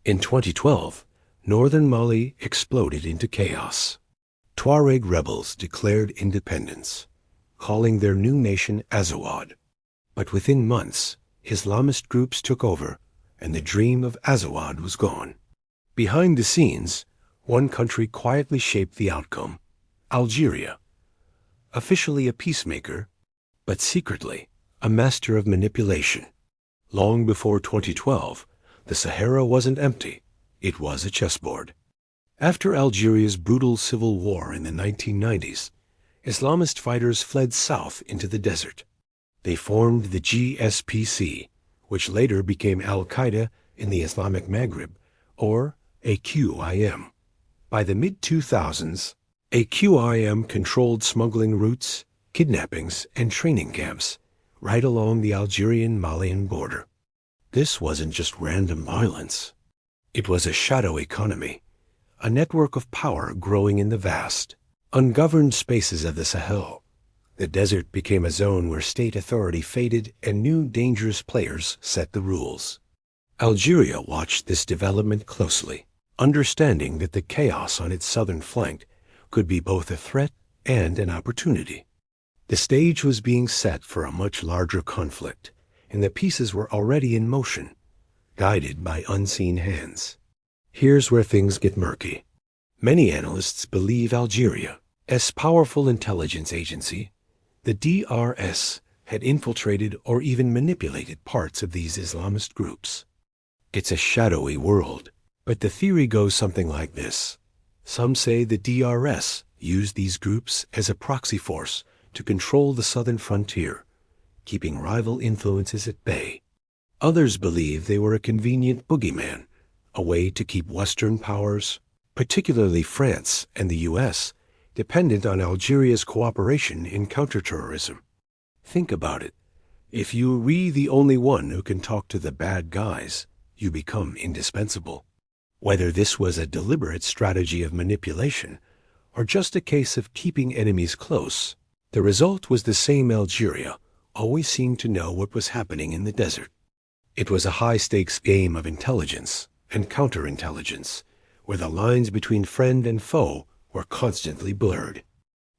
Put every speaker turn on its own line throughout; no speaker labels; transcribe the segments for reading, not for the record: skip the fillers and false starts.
In 2012, northern Mali exploded into chaos. Tuareg rebels declared independence, calling their new nation Azawad. But within months, Islamist groups took over, and the dream of Azawad was gone. Behind the scenes, one country quietly shaped the outcome: Algeria. Officially a peacemaker, but secretly a master of manipulation. Long before 2012, the Sahara wasn't empty. It was a chessboard. After Algeria's brutal civil war in the 1990s, Islamist fighters fled south into the desert. They formed the GSPC, which later became Al-Qaeda in the Islamic Maghreb, or AQIM. By the mid-2000s, AQIM controlled smuggling routes, kidnappings, and training camps right along the Algerian-Malian border. This wasn't just random violence. It was a shadow economy, a network of power growing in the vast, ungoverned spaces of the Sahel. The desert became a zone where state authority faded and new dangerous players set the rules. Algeria watched this development closely, understanding that the chaos on its southern flank could be both a threat and an opportunity. The stage was being set for a much larger conflict, and the pieces were already in motion, guided by unseen hands. Here's where things get murky. Many analysts believe Algeria's powerful intelligence agency, the DRS, had infiltrated or even manipulated parts of these Islamist groups. It's a shadowy world, but the theory goes something like this. Some say the DRS used these groups as a proxy force to control the southern frontier, keeping rival influences at bay. Others believe they were a convenient boogeyman, a way to keep Western powers, particularly France and the US, dependent on Algeria's cooperation in counterterrorism. Think about it. If you're the only one who can talk to the bad guys, you become indispensable. Whether this was a deliberate strategy of manipulation or just a case of keeping enemies close, the result was the same: Algeria always seemed to know what was happening in the desert. It was a high-stakes game of intelligence and counterintelligence, where the lines between friend and foe were constantly blurred.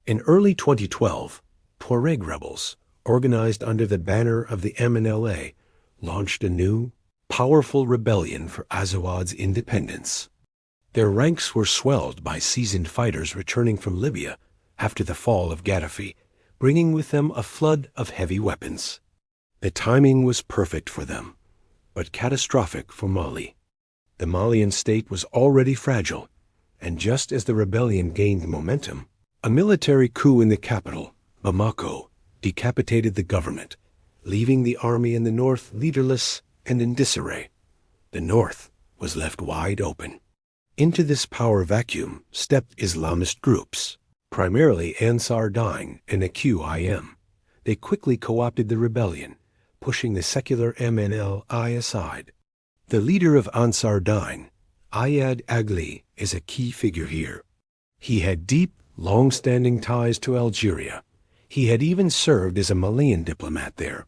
In early 2012, Tuareg rebels, organized under the banner of the MNLA, launched a new, powerful rebellion for Azawad's independence. Their ranks were swelled by seasoned fighters returning from Libya after the fall of Gaddafi, bringing with them a flood of heavy weapons. The timing was perfect for them, but catastrophic for Mali. The Malian state was already fragile, and just as the rebellion gained momentum, a military coup in the capital, Bamako, decapitated the government, leaving the army in the north leaderless and in disarray. The north was left wide open. Into this power vacuum stepped Islamist groups, primarily Ansar Dine and AQIM. They quickly co-opted the rebellion, pushing the secular MNLA aside. The leader of Ansar Dine, Ayad Agli, is a key figure here. He had deep, long-standing ties to Algeria. He had even served as a Malian diplomat there,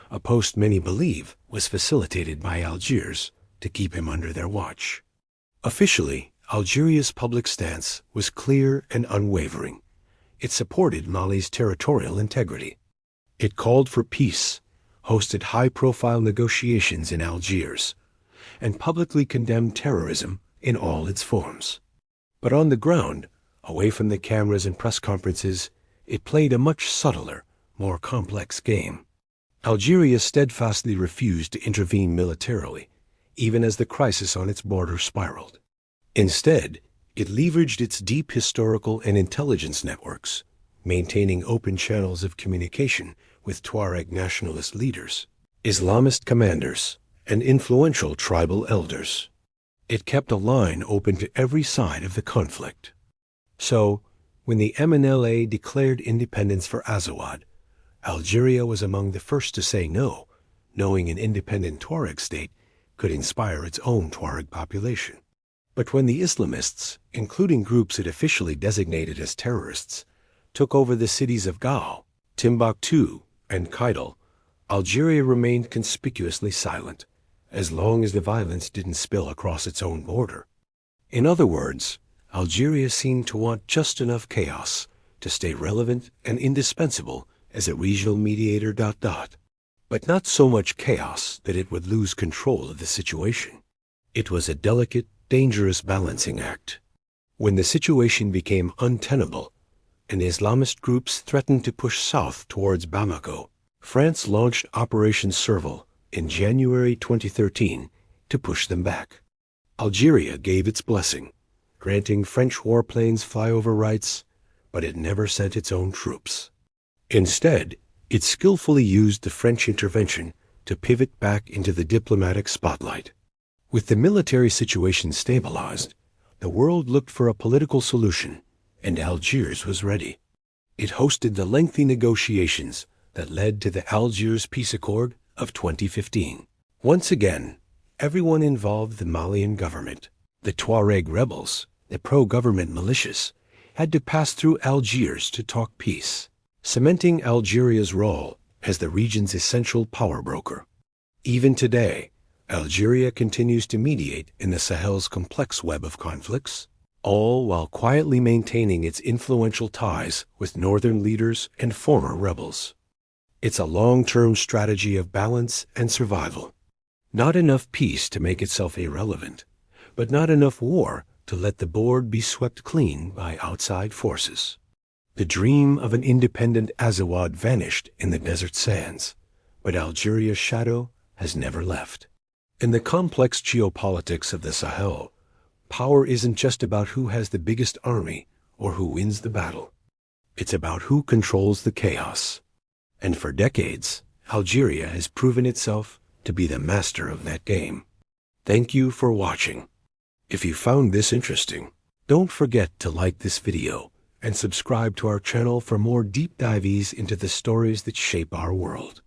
a post many believe was facilitated by Algiers to keep him under their watch. Officially, Algeria's public stance was clear and unwavering. It supported Mali's territorial integrity. It called for peace, hosted high-profile negotiations in Algiers, and publicly condemned terrorism in all its forms. But on the ground, away from the cameras and press conferences, it played a much subtler, more complex game. Algeria steadfastly refused to intervene militarily, even as the crisis on its border spiraled. Instead, it leveraged its deep historical and intelligence networks, maintaining open channels of communication with Tuareg nationalist leaders, Islamist commanders, and influential tribal elders. It kept a line open to every side of the conflict. So, when the MNLA declared independence for Azawad, Algeria was among the first to say no, knowing an independent Tuareg state could inspire its own Tuareg population. But when the Islamists, including groups it officially designated as terrorists, took over the cities of Gao, Timbuktu, and Kidal, Algeria remained conspicuously silent, as long as the violence didn't spill across its own border. In other words, Algeria seemed to want just enough chaos to stay relevant and indispensable as a regional mediator. But not so much chaos that it would lose control of the situation. It was a delicate, dangerous balancing act. When the situation became untenable and Islamist groups threatened to push south towards Bamako, France launched Operation Serval in January 2013 to push them back. Algeria gave its blessing, granting French warplanes flyover rights, but it never sent its own troops. Instead, it skillfully used the French intervention to pivot back into the diplomatic spotlight. With the military situation stabilized, the world looked for a political solution, and Algiers was ready. It hosted the lengthy negotiations that led to the Algiers Peace Accord of 2015. Once again, everyone involved the Malian government, the Tuareg rebels, the pro-government militias, had to pass through Algiers to talk peace, cementing Algeria's role as the region's essential power broker. Even today, Algeria continues to mediate in the Sahel's complex web of conflicts, all while quietly maintaining its influential ties with northern leaders and former rebels. It's a long-term strategy of balance and survival. Not enough peace to make itself irrelevant, but not enough war to let the board be swept clean by outside forces. The dream of an independent Azawad vanished in the desert sands, but Algeria's shadow has never left. In the complex geopolitics of the Sahel, power isn't just about who has the biggest army or who wins the battle. It's about who controls the chaos. And for decades, Algeria has proven itself to be the master of that game. Thank you for watching. If you found this interesting, don't forget to like this video and subscribe to our channel for more deep dives into the stories that shape our world.